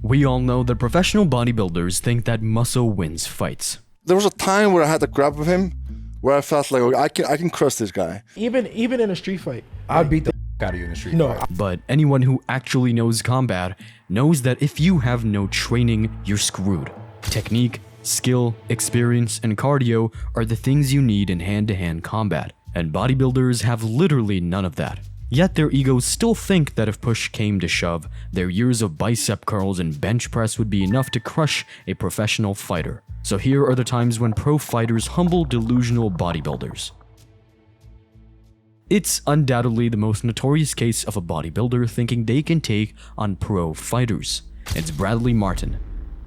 We all know that professional bodybuilders think that muscle wins fights. There was a time where I had to grab with him where I felt like, okay, I can crush this guy. Even in a street fight, I'd beat the out of you in the street fight. But anyone who actually knows combat knows that if you have no training, you're screwed. Technique, skill, experience, and cardio are the things you need in hand-to-hand combat, and bodybuilders have literally none of that. Yet their egos still think that if push came to shove, their years of bicep curls and bench press would be enough to crush a professional fighter. So here are the times when pro fighters humble delusional bodybuilders. It's undoubtedly the most notorious case of a bodybuilder thinking they can take on pro fighters. It's Bradley Martyn.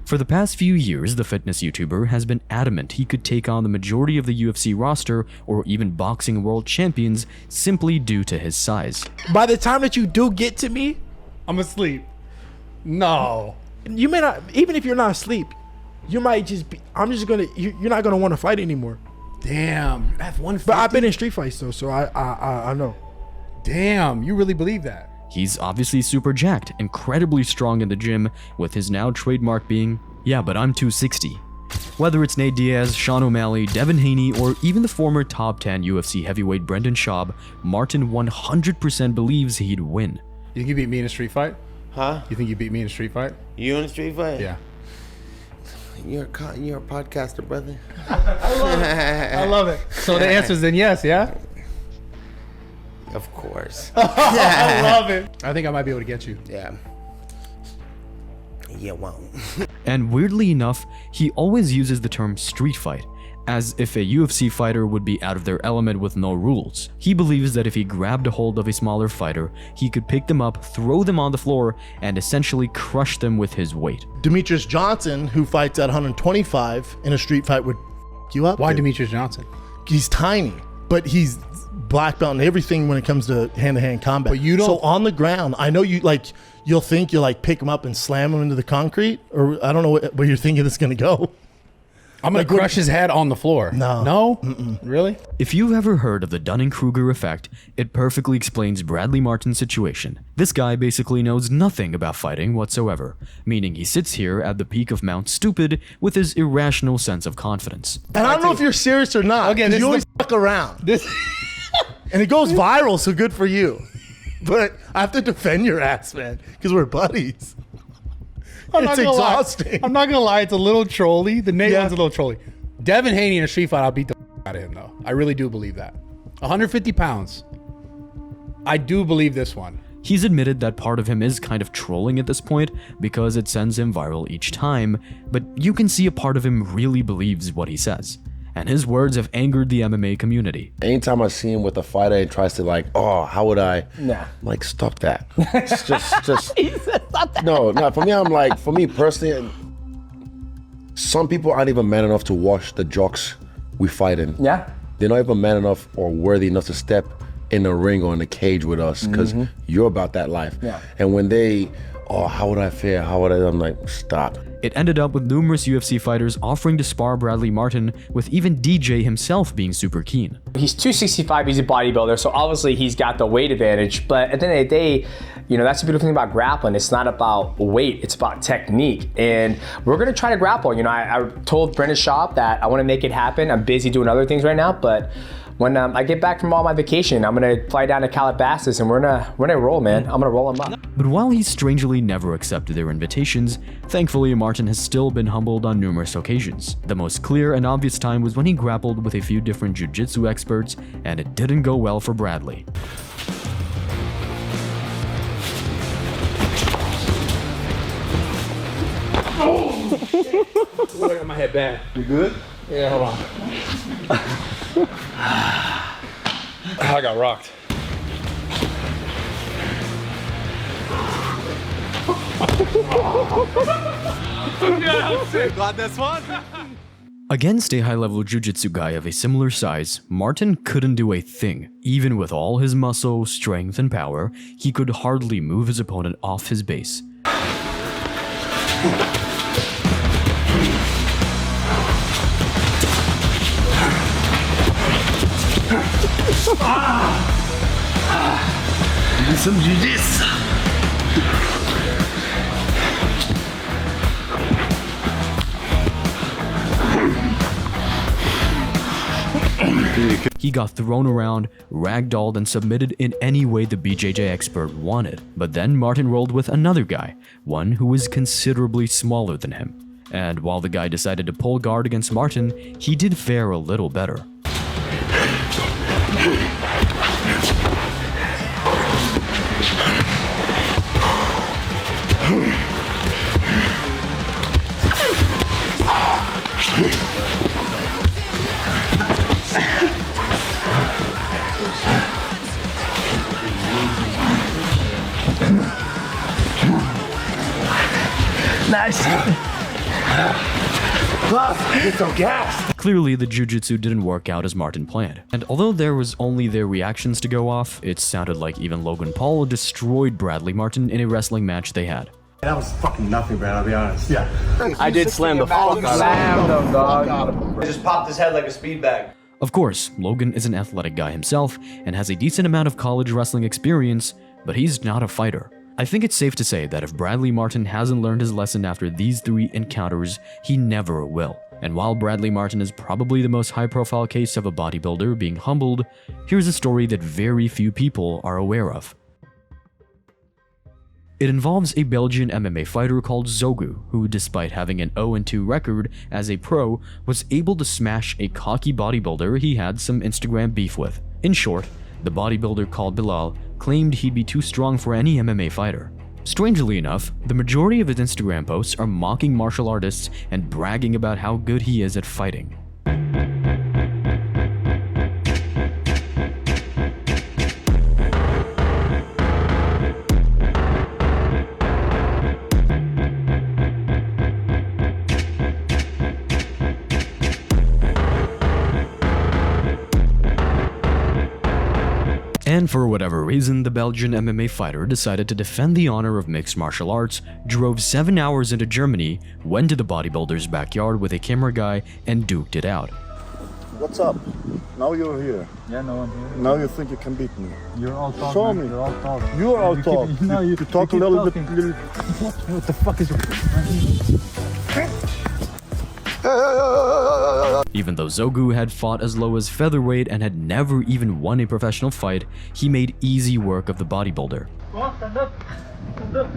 For the past few years, the fitness YouTuber has been adamant he could take on the majority of the UFC roster or even boxing world champions simply due to his size. By the time that you do get to me, I'm asleep. No. you may not, even if you're not asleep, you might just be, you're not gonna want to fight anymore. Damn, that's 150. But I've been in street fights though, so I know. Damn, you really believe that? He's obviously super jacked, incredibly strong in the gym, with his now trademark being, yeah, but I'm 260. Whether it's Nate Diaz, Sean O'Malley, Devin Haney, or even the former top 10 UFC heavyweight Brendan Schaub, Martyn 100% believes he'd win. You think you beat me in a street fight? Huh? You think you beat me in a street fight? You in a street fight? Yeah. You're a podcaster, brother. I love it. So the answer is then yes, yeah? Of course. I love it. I think I might be able to get you. Yeah. You won't. And weirdly enough, he always uses the term street fight, as if a UFC fighter would be out of their element with no rules. He believes that if he grabbed a hold of a smaller fighter, he could pick them up, throw them on the floor, and essentially crush them with his weight. Demetrius Johnson, who fights at 125 in a street fight, would f you up. Why dude. Demetrius Johnson? He's tiny, but he's black belt in everything when it comes to hand-to-hand combat. But you don't. So on the ground, I know you'll think you'll pick him up and slam him into the concrete, or I don't know where you're thinking it's gonna go. I'm gonna crush his head on the floor. No. No? Mm-mm. Really? If you've ever heard of the Dunning-Kruger effect, it perfectly explains Bradley Martyn's situation. This guy basically knows nothing about fighting whatsoever, meaning he sits here at the peak of Mount Stupid with his irrational sense of confidence. And I don't know if you're serious or not. Again, 'cause this you is always fuck around. This. And it goes viral, so good for you. But I have to defend your ass, man, because we're buddies. It's exhausting. I'm not gonna lie, it's a little trolly. The Nate one's a little trolly. Devin Haney in a street fight, I'll beat the out of him though. I really do believe that. 150 pounds. I do believe this one. He's admitted that part of him is kind of trolling at this point because it sends him viral each time, but you can see a part of him really believes what he says. And his words have angered the MMA community. Anytime I see him with a fighter and tries to how would I? Nah. I'm like, stop that. It's just. He said stop that. No, for me personally, some people aren't even man enough to watch the jocks we fight in. Yeah. They're not even man enough or worthy enough to step in the ring or in the cage with us because you're about that life. Yeah. And when they, how would I fare? I'm like, stop. It ended up with numerous UFC fighters offering to spar Bradley Martyn, with even DJ himself being super keen. He's 265, he's a bodybuilder, so obviously he's got the weight advantage, but at the end of the day, that's the beautiful thing about grappling. It's not about weight, it's about technique. And we're gonna try to grapple. I told Brendan Schaub that I wanna make it happen. I'm busy doing other things right now, but when I get back from all my vacation, I'm gonna fly down to Calabasas and we're gonna roll, man. I'm gonna roll him up. But while he's strangely never accepted their invitations, thankfully Martyn has still been humbled on numerous occasions. The most clear and obvious time was when he grappled with a few different jiu-jitsu experts, and it didn't go well for Bradley. I got my head bad. You good? Yeah, hold on. I got rocked. Got this one? Against a high-level jiu-jitsu guy of a similar size, Martyn couldn't do a thing. Even with all his muscle, strength, and power, he could hardly move his opponent off his base. Some jiu-jitsu. He got thrown around, ragdolled, and submitted in any way the BJJ expert wanted. But then Martyn rolled with another guy, one who was considerably smaller than him. And while the guy decided to pull guard against Martyn, he did fare a little better. Nice. Get some gas. Clearly, the jiu-jitsu didn't work out as Martyn planned. And although there was only their reactions to go off, it sounded like even Logan Paul destroyed Bradley Martyn in a wrestling match they had. That was fucking nothing, man. I'll be honest. Yeah. I did slam the fuck out of him. dog. I just popped his head like a speed bag. Of course, Logan is an athletic guy himself and has a decent amount of college wrestling experience, but he's not a fighter. I think it's safe to say that if Bradley Martyn hasn't learned his lesson after these 3 encounters, he never will. And while Bradley Martyn is probably the most high-profile case of a bodybuilder being humbled, here's a story that very few people are aware of. It involves a Belgian MMA fighter called Zogu, who despite having an 0-2 record as a pro, was able to smash a cocky bodybuilder he had some Instagram beef with. In short, the bodybuilder called Bilal claimed he'd be too strong for any MMA fighter. Strangely enough, the majority of his Instagram posts are mocking martial artists and bragging about how good he is at fighting. And for whatever reason, the Belgian MMA fighter decided to defend the honor of mixed martial arts, drove 7 hours into Germany, went to the bodybuilder's backyard with a camera guy, and duked it out. What's up? Now you're here. Yeah, no, I'm here. Now you think you can beat me. You're all talk. Show man. me. You're all talk. You are all talk. You talk a little bit. What the fuck is Even though Zogu had fought as low as featherweight and had never even won a professional fight, he made easy work of the bodybuilder. Stand up. Stand up.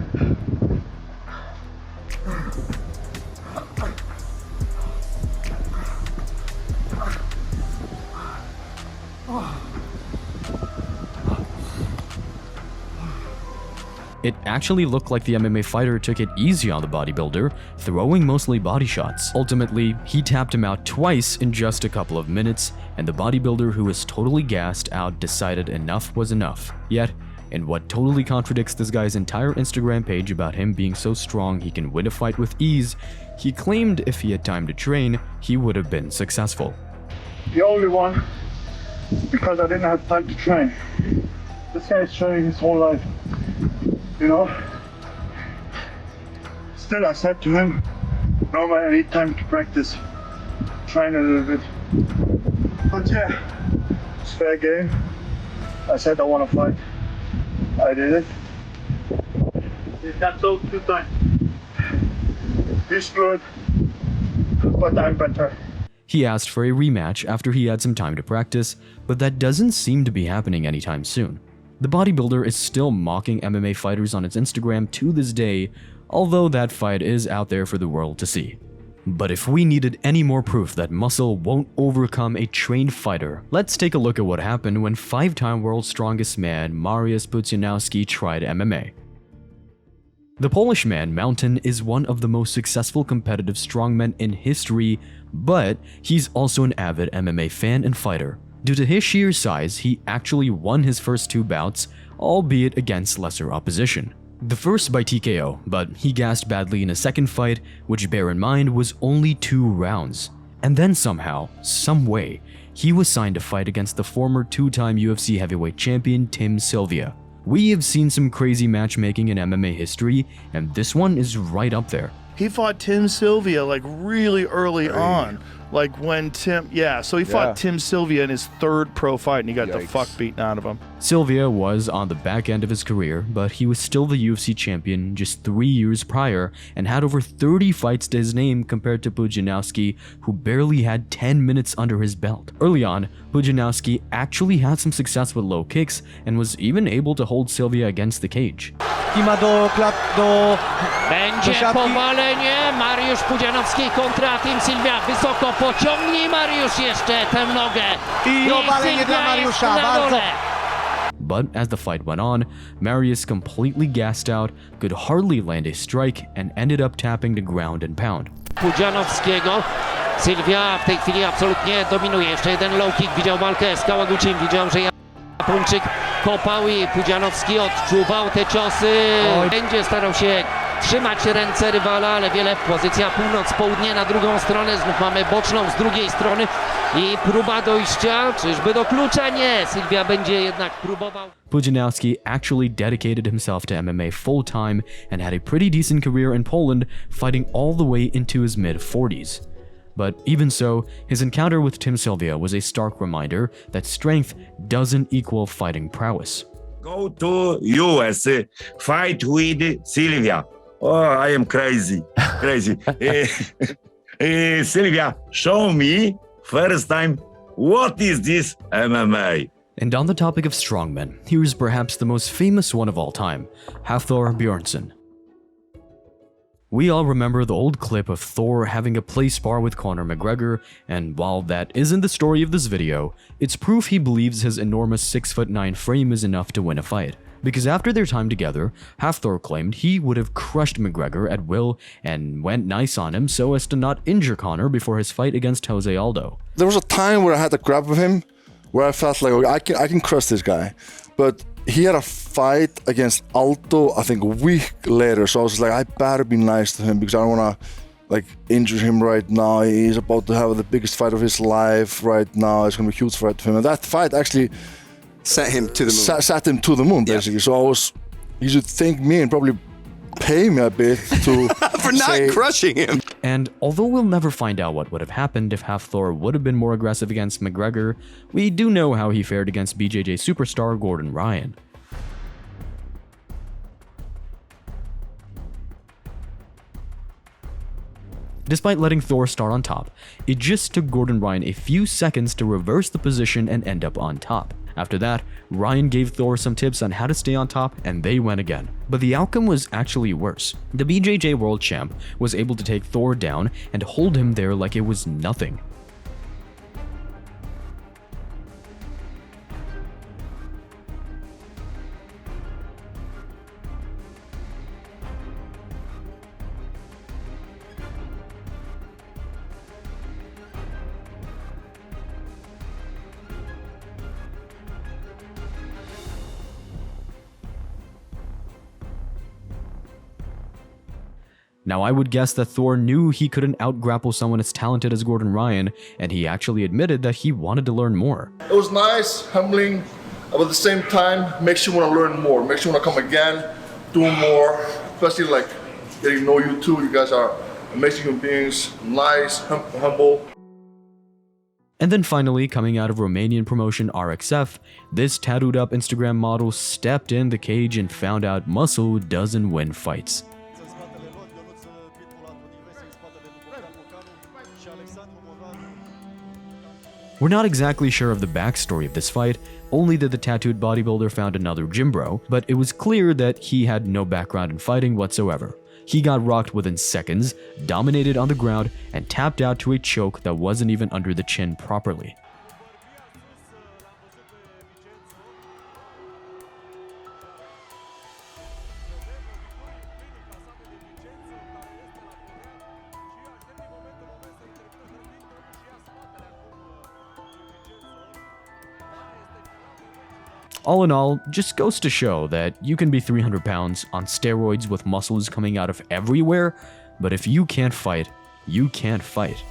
It actually looked like the MMA fighter took it easy on the bodybuilder, throwing mostly body shots. Ultimately, he tapped him out twice in just a couple of minutes, and the bodybuilder, who was totally gassed out, decided enough was enough. Yet, in what totally contradicts this guy's entire Instagram page about him being so strong he can win a fight with ease, he claimed if he had time to train, he would have been successful. The only one, because I didn't have time to train. This guy's training his whole life, you know? Still, I said to him, no man, I need time to practice, train a little bit. But yeah, it's fair game. I said I want to fight. I did it. That's all 2 times. He's good, but I'm better. He asked for a rematch after he had some time to practice, but that doesn't seem to be happening anytime soon. The bodybuilder is still mocking MMA fighters on its Instagram to this day, although that fight is out there for the world to see. But if we needed any more proof that muscle won't overcome a trained fighter, let's take a look at what happened when 5-time world's strongest man Mariusz Pudzianowski tried MMA. The Polish man, Martyn, is one of the most successful competitive strongmen in history, but he's also an avid MMA fan and fighter. Due to his sheer size, he actually won his first 2 bouts, albeit against lesser opposition. The first by TKO, but he gassed badly in a second fight, which bear in mind was only 2 rounds. And then somehow, some way, he was signed to fight against the former 2-time UFC heavyweight champion Tim Sylvia. We have seen some crazy matchmaking in MMA history, and this one is right up there. He fought Tim Sylvia like really early on. Like when so he fought Tim Sylvia in his third pro fight and he got the fuck beaten out of him. Sylvia was on the back end of his career, but he was still the UFC champion just 3 years prior and had over 30 fights to his name compared to Pudzianowski, who barely had 10 minutes under his belt. Early on, Pudzianowski actually had some success with low kicks and was even able to hold Sylvia against the cage. Będzie powalenie. Mariusz Pudzianowski kontra Tim Sylvia. Wysoko pociągnij Mariusz jeszcze tę nogę. I obalenie dla Mariusza. Bardzo. But as the fight went on, Mariusz completely gassed out, could hardly land a strike, and ended up tapping the ground and pound. Pudzianowskiego. Sylwia w tej chwili absolutnie dominuje. Jeszcze jeden low kick. Widział walkę z Kałagucim. Widział, że Japończyk kopał i Pudzianowski odczuwał te ciosy. Będzie starał się trzymać ręce rywala, ale wiele. Pozycja północ-południe na drugą stronę. Znów mamy boczną z drugiej strony i próba dojścia. Czyżby do klucza? Nie. Sylwia będzie jednak próbował. Pudzianowski actually dedicated himself to MMA full-time and had a pretty decent career in Poland, fighting all the way into his mid-40s. But even so, his encounter with Tim Sylvia was a stark reminder that strength doesn't equal fighting prowess. Go to US, fight with Sylvia. Oh, I am crazy. Sylvia, show me first time what is this MMA. And on the topic of strongmen, here's perhaps the most famous one of all time, Hafthor Bjornsson. We all remember the old clip of Thor having a play spar with Conor McGregor, and while that isn't the story of this video, it's proof he believes his enormous 6'9" frame is enough to win a fight. Because after their time together, Hafthor claimed he would have crushed McGregor at will and went nice on him so as to not injure Conor before his fight against Jose Aldo. There was a time where I had to grab with him, where I felt like, okay, I can crush this guy, but he had a fight against Aldo, I think a week later, so I was like, I better be nice to him because I don't want to injure him right now. He's about to have the biggest fight of his life right now. It's going to be a huge fight for him. And that fight actually set him to the moon. Sat him to the moon, basically. Yeah. So he should thank me and probably pay me a bit to for not crushing him. And although we'll never find out what would have happened if Hafthor would have been more aggressive against McGregor, we do know how he fared against BJJ superstar Gordon Ryan. Despite letting Thor start on top, it just took Gordon Ryan a few seconds to reverse the position and end up on top. After that, Ryan gave Thor some tips on how to stay on top, and they went again. But the outcome was actually worse. The BJJ World Champ was able to take Thor down and hold him there like it was nothing. Now, I would guess that Thor knew he couldn't out-grapple someone as talented as Gordon Ryan, and he actually admitted that he wanted to learn more. It was nice, humbling, but at the same time, makes you want to learn more, makes you want to come again, do more, especially getting to know you too. You guys are amazing human beings, nice, humble. And then finally, coming out of Romanian promotion RXF, this tattooed-up Instagram model stepped in the cage and found out muscle doesn't win fights. We're not exactly sure of the backstory of this fight, only that the tattooed bodybuilder found another gym bro, but it was clear that he had no background in fighting whatsoever. He got rocked within seconds, dominated on the ground, and tapped out to a choke that wasn't even under the chin properly. All in all, just goes to show that you can be 300 pounds on steroids with muscles coming out of everywhere, but if you can't fight, you can't fight.